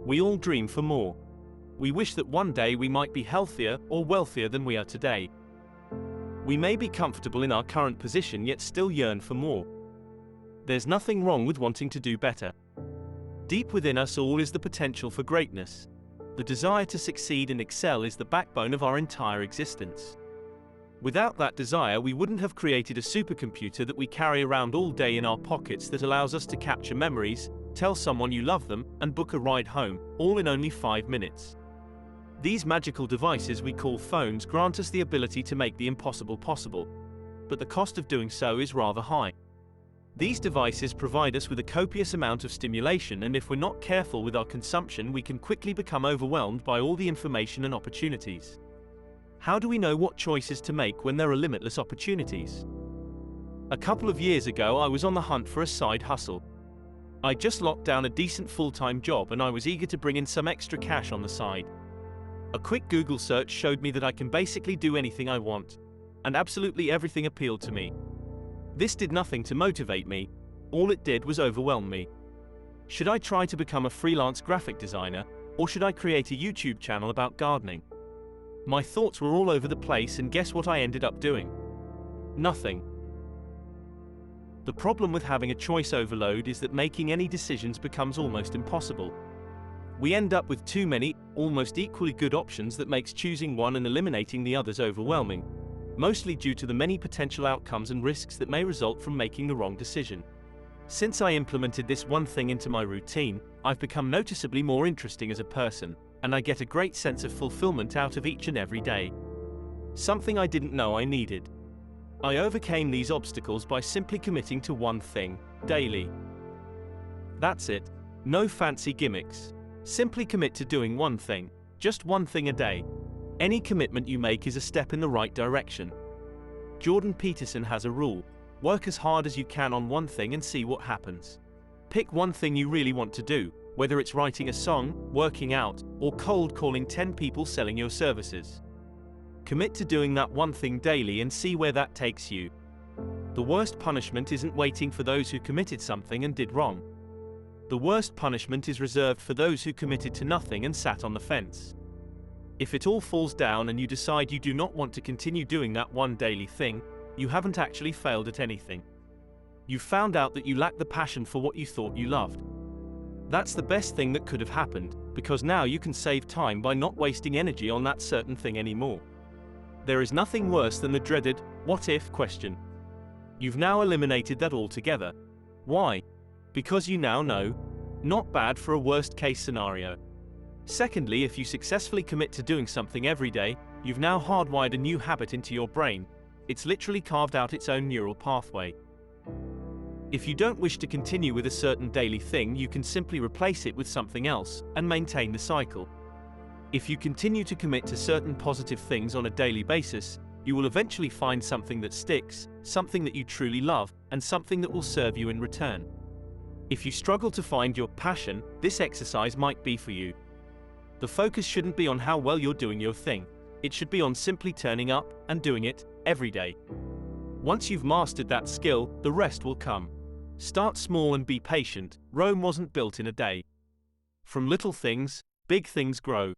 We all dream for more. We wish that one day we might be healthier or wealthier than we are today. We may be comfortable in our current position yet still yearn for more. There's nothing wrong with wanting to do better. Deep within us all is the potential for greatness. The desire to succeed and excel is the backbone of our entire existence. Without that desire, we wouldn't have created a supercomputer that we carry around all day in our pockets that allows us to capture memories, tell someone you love them, and book a ride home, all in only 5 minutes. These magical devices we call phones grant us the ability to make the impossible possible. But the cost of doing so is rather high. These devices provide us with a copious amount of stimulation, and if we're not careful with our consumption, we can quickly become overwhelmed by all the information and opportunities. How do we know what choices to make when there are limitless opportunities? A couple of years ago, I was on the hunt for a side hustle. I just locked down a decent full-time job and I was eager to bring in some extra cash on the side. A quick Google search showed me that I can basically do anything I want, and absolutely everything appealed to me. This did nothing to motivate me. All it did was overwhelm me. Should I try to become a freelance graphic designer, or should I create a YouTube channel about gardening? My thoughts were all over the place, and guess what I ended up doing? Nothing. The problem with having a choice overload is that making any decisions becomes almost impossible. We end up with too many, almost equally good options that makes choosing one and eliminating the others overwhelming, mostly due to the many potential outcomes and risks that may result from making the wrong decision. Since I implemented this one thing into my routine, I've become noticeably more interesting as a person, and I get a great sense of fulfillment out of each and every day. Something I didn't know I needed. I overcame these obstacles by simply committing to one thing, daily. That's it. No fancy gimmicks. Simply commit to doing one thing, just one thing a day. Any commitment you make is a step in the right direction. Jordan Peterson has a rule: work as hard as you can on one thing and see what happens. Pick one thing you really want to do, whether it's writing a song, working out, or cold calling 10 people selling your services. Commit to doing that one thing daily and see where that takes you. The worst punishment isn't waiting for those who committed something and did wrong. The worst punishment is reserved for those who committed to nothing and sat on the fence. If it all falls down and you decide you do not want to continue doing that one daily thing, you haven't actually failed at anything. You've found out that you lack the passion for what you thought you loved. That's the best thing that could have happened, because now you can save time by not wasting energy on that certain thing anymore. There is nothing worse than the dreaded, what if question. You've now eliminated that altogether. Why? Because you now know. Not bad for a worst-case scenario. Secondly, if you successfully commit to doing something every day, you've now hardwired a new habit into your brain. It's literally carved out its own neural pathway. If you don't wish to continue with a certain daily thing, you can simply replace it with something else, and maintain the cycle. If you continue to commit to certain positive things on a daily basis, you will eventually find something that sticks, something that you truly love, and something that will serve you in return. If you struggle to find your passion, this exercise might be for you. The focus shouldn't be on how well you're doing your thing. It should be on simply turning up and doing it every day. Once you've mastered that skill, the rest will come. Start small and be patient. Rome wasn't built in a day. From little things, big things grow.